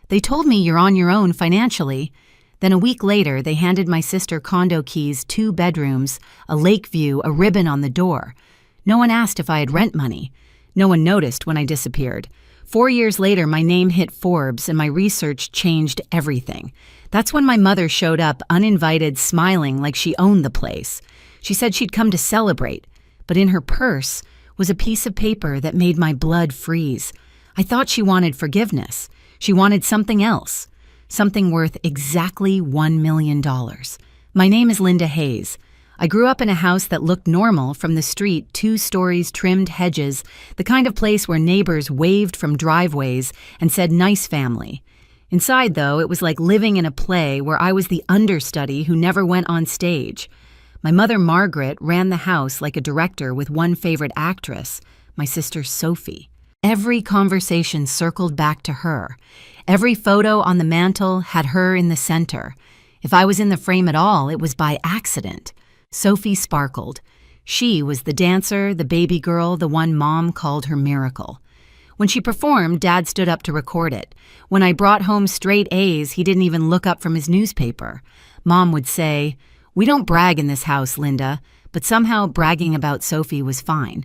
They told me you're on your own financially. Then a week later, they handed my sister condo keys, 2 bedrooms, a lake view, a ribbon on the door. No one asked if I had rent money. No one noticed when I disappeared. 4 years later, my name hit Forbes and my research changed everything. That's when my mother showed up, uninvited, smiling like she owned the place. She said she'd come to celebrate, but in her purse was a piece of paper that made my blood freeze. I thought she wanted forgiveness. She wanted something else, something worth exactly $1 million. My name is Linda Hayes. I grew up in a house that looked normal from the street, 2 stories, trimmed hedges, the kind of place where neighbors waved from driveways and said, "Nice family." Inside, though, it was like living in a play where I was the understudy who never went on stage. My mother, Margaret, ran the house like a director with one favorite actress, my sister, Sophie. Every conversation circled back to her. Every photo on the mantel had her in the center. If I was in the frame at all, it was by accident. Sophie sparkled. She was the dancer, the baby girl, the one Mom called her miracle. When she performed, Dad stood up to record it. When I brought home straight A's, he didn't even look up from his newspaper. Mom would say, "We don't brag in this house, Linda," but somehow bragging about Sophie was fine.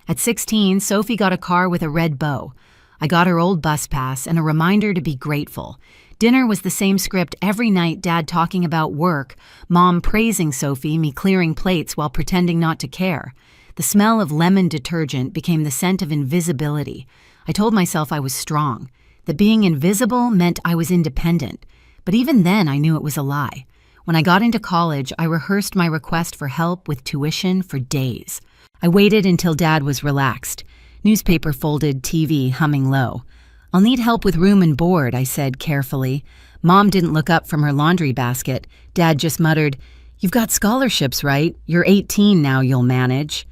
At 16, Sophie got a car with a red bow. I got her old bus pass and a reminder to be grateful. Dinner was the same script every night, Dad talking about work, Mom praising Sophie, me clearing plates while pretending not to care. The smell of lemon detergent became the scent of invisibility. I told myself I was strong, that being invisible meant I was independent. But even then, I knew it was a lie. When I got into college, I rehearsed my request for help with tuition for days. I waited until Dad was relaxed. Newspaper folded, TV humming low. "I'll need help with room and board," I said carefully. Mom didn't look up from her laundry basket. Dad just muttered, "You've got scholarships, right? You're 18 now, you'll manage."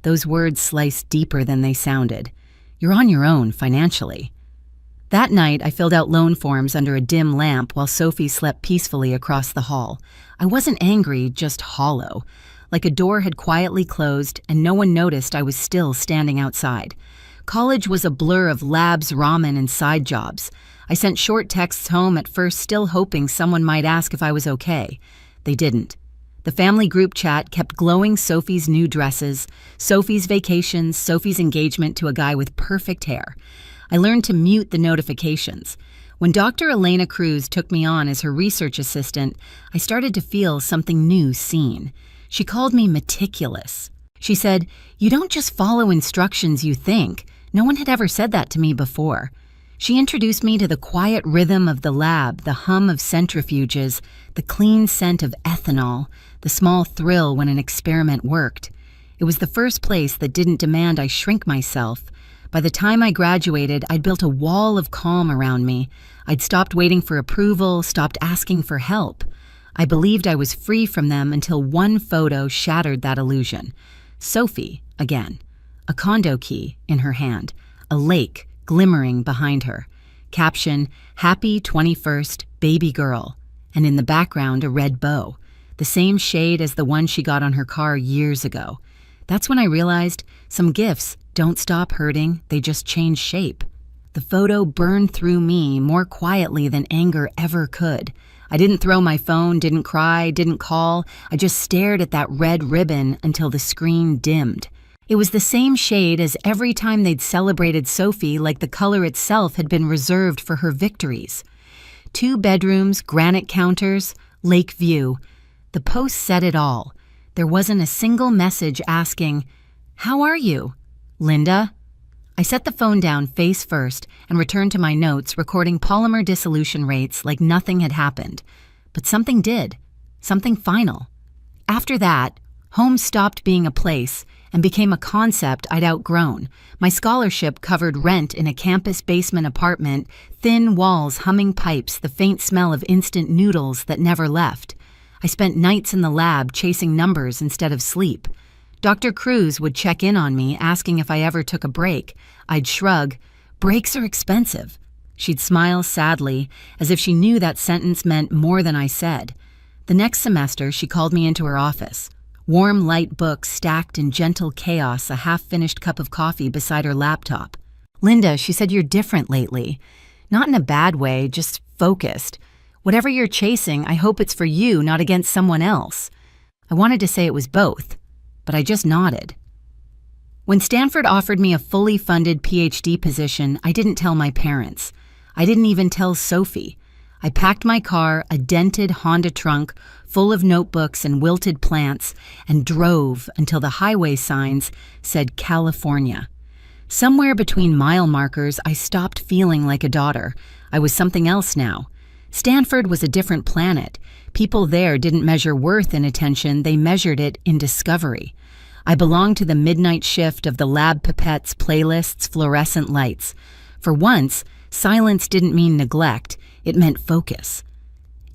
Those words sliced deeper than they sounded. You're on your own financially. That night, I filled out loan forms under a dim lamp while Sophie slept peacefully across the hall. I wasn't angry, just hollow. Like a door had quietly closed and no one noticed I was still standing outside. College was a blur of labs, ramen, and side jobs. I sent short texts home at first, still hoping someone might ask if I was okay. They didn't. The family group chat kept glowing Sophie's new dresses, Sophie's vacations, Sophie's engagement to a guy with perfect hair. I learned to mute the notifications. When Dr. Elena Cruz took me on as her research assistant, I started to feel something new seen. She called me meticulous. She said, "You don't just follow instructions you think." No one had ever said that to me before. She introduced me to the quiet rhythm of the lab, the hum of centrifuges, the clean scent of ethanol, the small thrill when an experiment worked. It was the first place that didn't demand I shrink myself. By the time I graduated, I'd built a wall of calm around me. I'd stopped waiting for approval, stopped asking for help. I believed I was free from them until one photo shattered that illusion. Sophie, again. A condo key in her hand, a lake glimmering behind her. Caption, "Happy 21st, baby girl." And in the background, a red bow, the same shade as the one she got on her car years ago. That's when I realized some gifts don't stop hurting, they just change shape. The photo burned through me more quietly than anger ever could. I didn't throw my phone, didn't cry, didn't call. I just stared at that red ribbon until the screen dimmed. It was the same shade as every time they'd celebrated Sophie, like the color itself had been reserved for her victories. 2 bedrooms, granite counters, lake view. The post said it all. There wasn't a single message asking, "How are you, Linda?" I set the phone down face first and returned to my notes, recording polymer dissolution rates like nothing had happened. But something did. Something final. After that, home stopped being a place and became a concept I'd outgrown. My scholarship covered rent in a campus basement apartment, thin walls, humming pipes, the faint smell of instant noodles that never left. I spent nights in the lab chasing numbers instead of sleep. Dr. Cruz would check in on me, asking if I ever took a break. I'd shrug, "Breaks are expensive." She'd smile sadly, as if she knew that sentence meant more than I said. The next semester, she called me into her office. Warm, light books stacked in gentle chaos, a half-finished cup of coffee beside her laptop. "Linda," she said, "you're different lately. Not in a bad way, just focused. Whatever you're chasing, I hope it's for you, not against someone else. I wanted to say it was both, but I just nodded. When Stanford offered me a fully funded PhD position, I didn't tell my parents. I didn't even tell Sophie. I packed my car, a dented Honda trunk full of notebooks and wilted plants, and drove until the highway signs said California. Somewhere between mile markers, I stopped feeling like a daughter. I was something else now. Stanford was a different planet. People there didn't measure worth in attention, they measured it in discovery. I belonged to the midnight shift of the lab pipettes, playlists, fluorescent lights. For once, silence didn't mean neglect, it meant focus.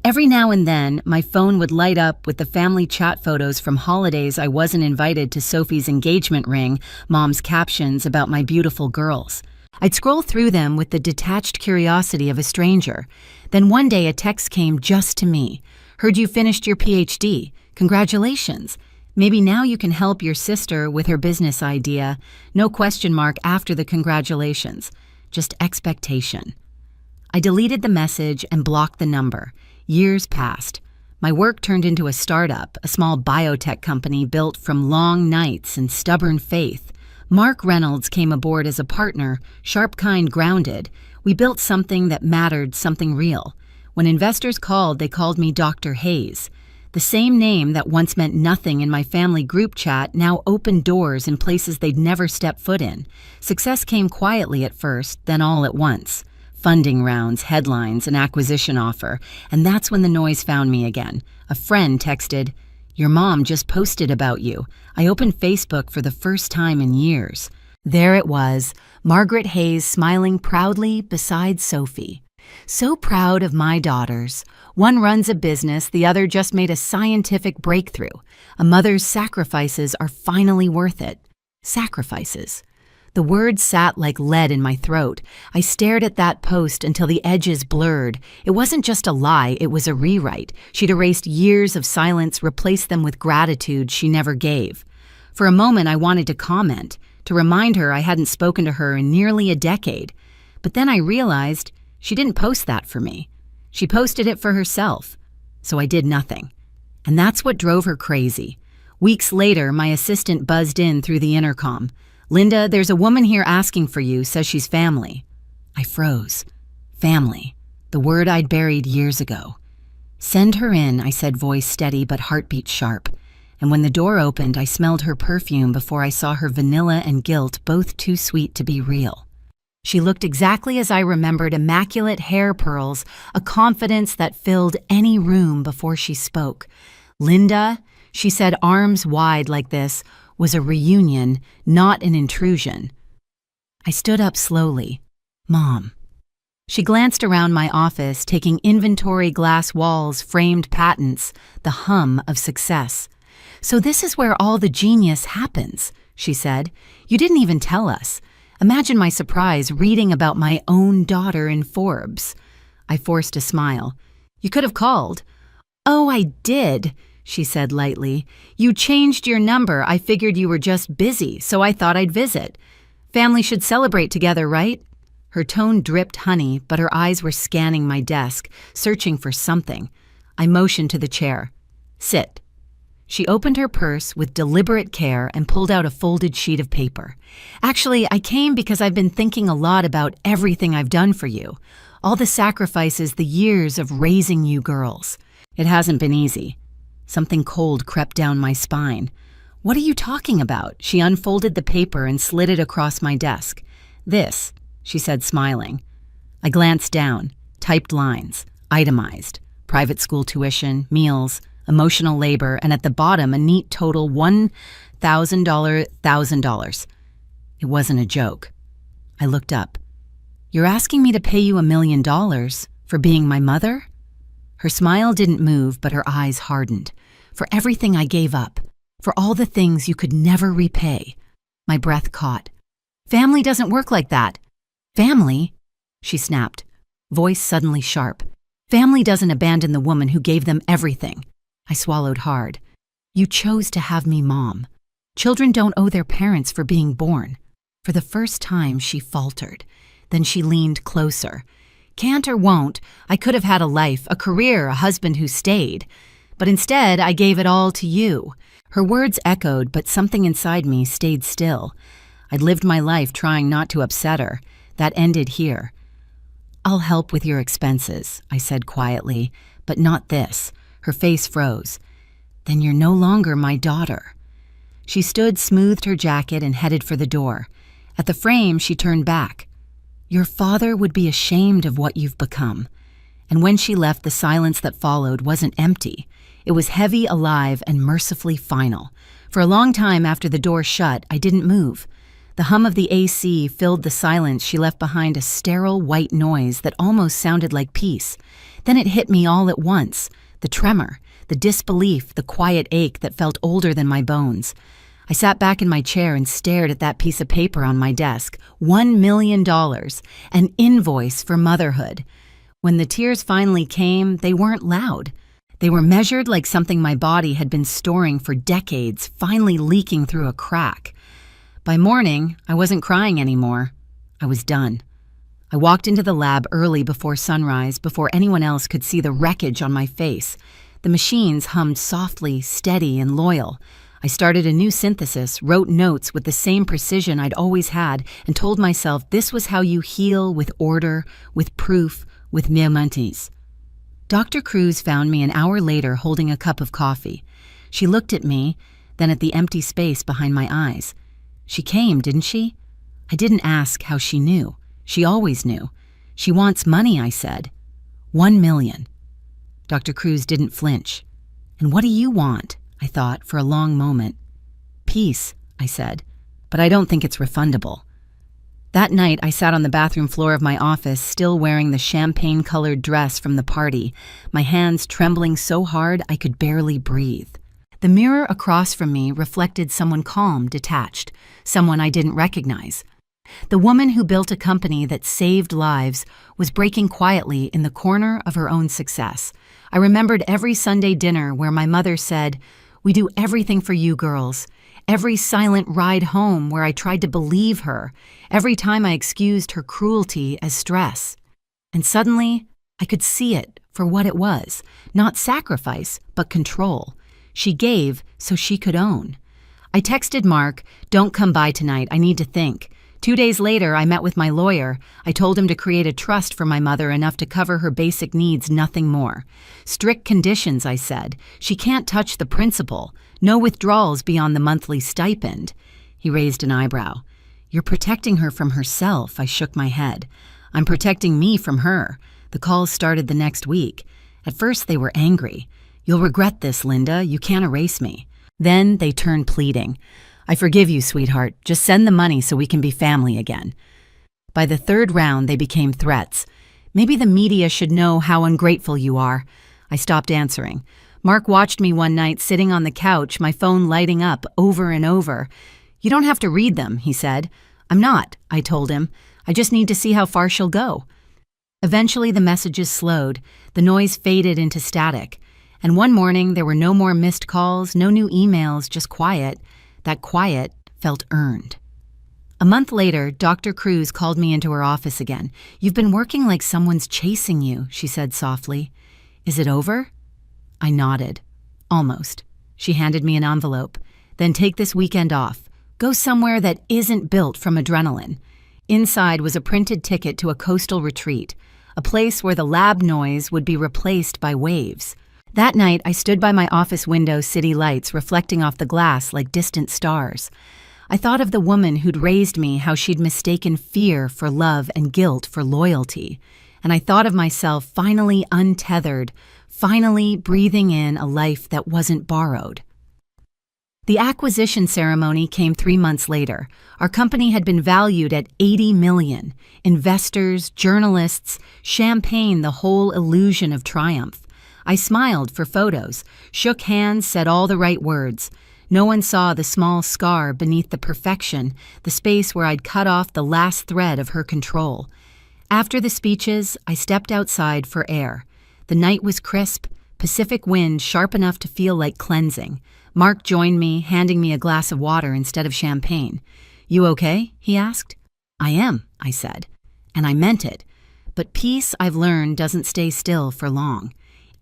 Every now and then, my phone would light up with the family chat photos from holidays I wasn't invited to, Sophie's engagement ring, Mom's captions about my beautiful girls. I'd scroll through them with the detached curiosity of a stranger. Then one day a text came just to me. Heard you finished your PhD. Congratulations. Maybe now you can help your sister with her business idea. No question mark after the congratulations. Just expectation. I deleted the message and blocked the number. Years passed. My work turned into a startup, a small biotech company built from long nights and stubborn faith. Mark Reynolds came aboard as a partner, sharp, kind, grounded. We built something that mattered, something real. When investors called, they called me Dr. Hayes. The same name that once meant nothing in my family group chat now opened doors in places they'd never stepped foot in. Success came quietly at first, then all at once. Funding rounds, headlines, an acquisition offer, and that's when the noise found me again. A friend texted, "Your mom just posted about you." I opened Facebook for the first time in years. There it was, Margaret Hayes smiling proudly beside Sophie. So proud of my daughters. One runs a business, the other just made a scientific breakthrough. A mother's sacrifices are finally worth it. Sacrifices. The words sat like lead in my throat. I stared at that post until the edges blurred. It wasn't just a lie, it was a rewrite. She'd erased years of silence, replaced them with gratitude she never gave. For a moment, I wanted to comment, to remind her I hadn't spoken to her in nearly a decade. But then I realized she didn't post that for me. She posted it for herself. So I did nothing. And that's what drove her crazy. Weeks later, my assistant buzzed in through the intercom. "Linda, there's a woman here asking for you, says she's family." I froze. Family. The word I'd buried years ago. "Send her in," I said, voice steady but heartbeat sharp. And when the door opened, I smelled her perfume before I saw her vanilla and guilt, both too sweet to be real. She looked exactly as I remembered, immaculate hair pearls, a confidence that filled any room before she spoke. "Linda," she said, arms wide like this, was a reunion, not an intrusion. I stood up slowly. "Mom." She glanced around my office, taking inventory, glass walls, framed patents, the hum of success. "So this is where all the genius happens," she said. "You didn't even tell us." Imagine my surprise reading about my own daughter in Forbes. I forced a smile. "You could have called." "Oh, I did," she said lightly. "You changed your number. I figured you were just busy, so I thought I'd visit. Family should celebrate together, right?" Her tone dripped honey, but her eyes were scanning my desk, searching for something. I motioned to the chair. "Sit." She opened her purse with deliberate care and pulled out a folded sheet of paper. "Actually, I came because I've been thinking a lot about everything I've done for you. All the sacrifices, the years of raising you girls. It hasn't been easy." Something cold crept down my spine. "What are you talking about?" She unfolded the paper and slid it across my desk. "This," she said, smiling. I glanced down, typed lines, itemized, private school tuition, meals, emotional labor, and at the bottom a neat total $1,000. It wasn't a joke. I looked up. "You're asking me to pay you $1 million for being my mother?" Her smile didn't move, but her eyes hardened. "For everything I gave up, for all the things you could never repay." My breath caught. "Family doesn't work like that." "Family?" she snapped, voice suddenly sharp. "Family doesn't abandon the woman who gave them everything." I swallowed hard. "You chose to have me, Mom. Children don't owe their parents for being born." For the first time, she faltered. Then she leaned closer. Can't or won't, I could have had a life, a career, a husband who stayed. But instead, I gave it all to you." Her words echoed, but something inside me stayed still. I'd lived my life trying not to upset her. That ended here. "I'll help with your expenses," I said quietly, "but not this." Her face froze. "Then you're no longer my daughter." She stood, smoothed her jacket, and headed for the door. At the frame, she turned back. "Your father would be ashamed of what you've become." And when she left, the silence that followed wasn't empty. It was heavy, alive, and mercifully final. For a long time after the door shut, I didn't move. The hum of the AC filled the silence she left behind, a sterile white noise that almost sounded like peace. Then it hit me all at once. The tremor, the disbelief, the quiet ache that felt older than my bones. I sat back in my chair and stared at that piece of paper on my desk. $1 million, an invoice for motherhood. When the tears finally came, they weren't loud. They were measured like something my body had been storing for decades, finally leaking through a crack. By morning, I wasn't crying anymore. I was done. I walked into the lab early before sunrise, before anyone else could see the wreckage on my face. The machines hummed softly, steady, and loyal. I started a new synthesis, wrote notes with the same precision I'd always had, and told myself this was how you heal, with order, with proof, with momentis. Dr. Cruz found me an hour later holding a cup of coffee. She looked at me, then at the empty space behind my eyes. She came, didn't she? I didn't ask how she knew. She always knew. "She wants money," I said. $1 million. Dr. Cruz didn't flinch. "And what do you want?" I thought for a long moment. "Peace," I said, "but I don't think it's refundable." That night, I sat on the bathroom floor of my office, still wearing the champagne-colored dress from the party, my hands trembling so hard I could barely breathe. The mirror across from me reflected someone calm, detached, someone I didn't recognize. The woman who built a company that saved lives was breaking quietly in the corner of her own success. I remembered every Sunday dinner where my mother said, "We do everything for you girls." Every silent ride home where I tried to believe her, every time I excused her cruelty as stress. And suddenly, I could see it for what it was, not sacrifice, but control. She gave so she could own. I texted Mark, "Don't come by tonight, I need to think." 2 days later, I met with my lawyer. I told him to create a trust for my mother enough to cover her basic needs, nothing more. Strict conditions, I said. She can't touch the principal. No withdrawals beyond the monthly stipend. He raised an eyebrow. "You're protecting her from herself," I shook my head. "I'm protecting me from her." The calls started the next week. At first, they were angry. "You'll regret this, Linda. You can't erase me." Then they turned pleading. "I forgive you, sweetheart. Just send the money so we can be family again." By the third round, they became threats. "Maybe the media should know how ungrateful you are." I stopped answering. Mark watched me one night sitting on the couch, my phone lighting up over and over. "You don't have to read them," he said. "I'm not," I told him. "I just need to see how far she'll go." Eventually, the messages slowed. The noise faded into static. And one morning, there were no more missed calls, no new emails, just quiet. That quiet felt earned. A month later, Dr. Cruz called me into her office again. "You've been working like someone's chasing you," she said softly. "Is it over?" I nodded. "Almost." She handed me an envelope. "Then take this weekend off. Go somewhere that isn't built from adrenaline." Inside was a printed ticket to a coastal retreat, a place where the lab noise would be replaced by waves. That night, I stood by my office window, city lights reflecting off the glass like distant stars. I thought of the woman who'd raised me, how she'd mistaken fear for love and guilt for loyalty. And I thought of myself finally untethered, finally breathing in a life that wasn't borrowed. The acquisition ceremony came 3 months later. Our company had been valued at $80 million. Investors, journalists, champagne, the whole illusion of triumph. I smiled for photos, shook hands, said all the right words. No one saw the small scar beneath the perfection, the space where I'd cut off the last thread of her control. After the speeches, I stepped outside for air. The night was crisp, Pacific wind sharp enough to feel like cleansing. Mark joined me, handing me a glass of water instead of champagne. "You okay?" he asked. "I am," I said. And I meant it. But peace, I've learned, doesn't stay still for long.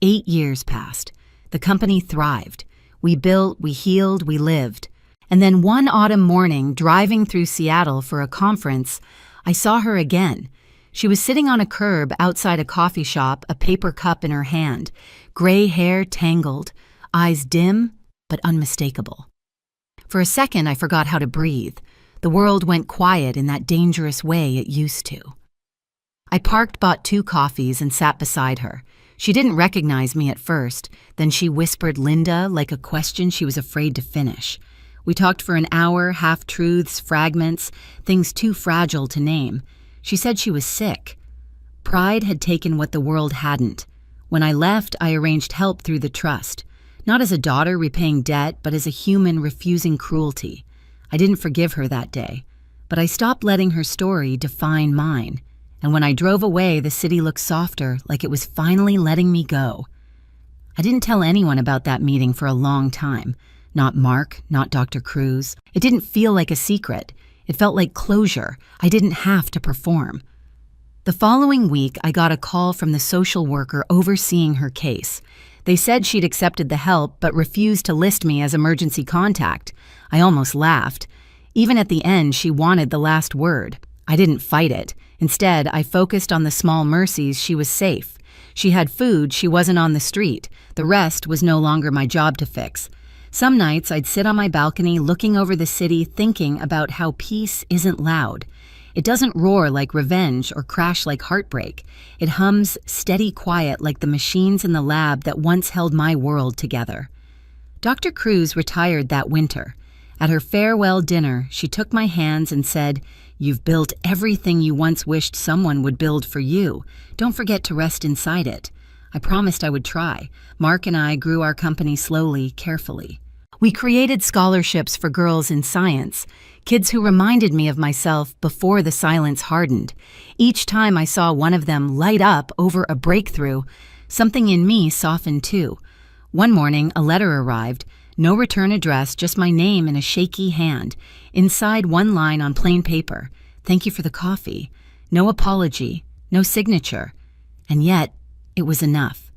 8 years passed. The company thrived. We built, we healed, we lived. And then one autumn morning, driving through Seattle for a conference, I saw her again. She was sitting on a curb outside a coffee shop, a paper cup in her hand, gray hair tangled, eyes dim but unmistakable. For a second, I forgot how to breathe. The world went quiet in that dangerous way it used to. I parked, bought 2 coffees, and sat beside her. She didn't recognize me at first. Then she whispered Linda like a question she was afraid to finish. We talked for an hour, half-truths, fragments, things too fragile to name. She said she was sick. Pride had taken what the world hadn't. When I left, I arranged help through the trust. Not as a daughter repaying debt, but as a human refusing cruelty. I didn't forgive her that day, but I stopped letting her story define mine. And when I drove away, the city looked softer, like it was finally letting me go. I didn't tell anyone about that meeting for a long time. Not Mark, not Dr. Cruz. It didn't feel like a secret. It felt like closure. I didn't have to perform. The following week, I got a call from the social worker overseeing her case. They said she'd accepted the help but refused to list me as emergency contact. I almost laughed. Even at the end, she wanted the last word. I didn't fight it. Instead, I focused on the small mercies. She was safe. She had food. She wasn't on the street. The rest was no longer my job to fix. Some nights, I'd sit on my balcony looking over the city thinking about how peace isn't loud. It doesn't roar like revenge or crash like heartbreak. It hums steady quiet like the machines in the lab that once held my world together. Dr. Cruz retired that winter. At her farewell dinner, she took my hands and said, "You've built everything you once wished someone would build for you. Don't forget to rest inside it." I promised I would try. Mark and I grew our company slowly, carefully. We created scholarships for girls in science, kids who reminded me of myself before the silence hardened. Each time I saw one of them light up over a breakthrough, something in me softened too. One morning, a letter arrived. No return address, just my name in a shaky hand. Inside, one line on plain paper. "Thank you for the coffee." No apology, no signature. And yet, it was enough.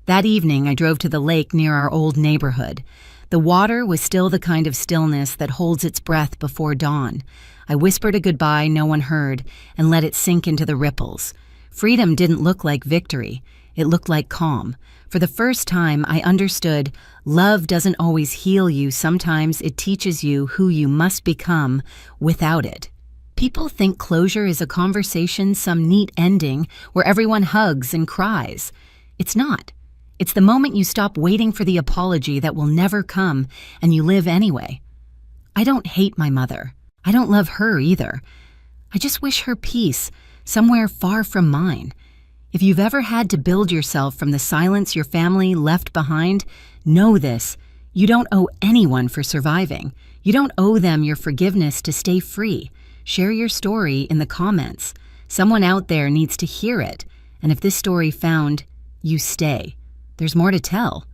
That evening, I drove to the lake near our old neighborhood. The water was still the kind of stillness that holds its breath before dawn. I whispered a goodbye no one heard and let it sink into the ripples. Freedom didn't look like victory. It looked like calm. For the first time, I understood love doesn't always heal you. Sometimes it teaches you who you must become without it. People think closure is a conversation, some neat ending where everyone hugs and cries. It's not. It's the moment you stop waiting for the apology that will never come and you live anyway. I don't hate my mother. I don't love her either. I just wish her peace somewhere far from mine. If you've ever had to build yourself from the silence your family left behind, know this. You don't owe anyone for surviving. You don't owe them your forgiveness to stay free. Share your story in the comments. Someone out there needs to hear it. And if this story found you, stay. There's more to tell.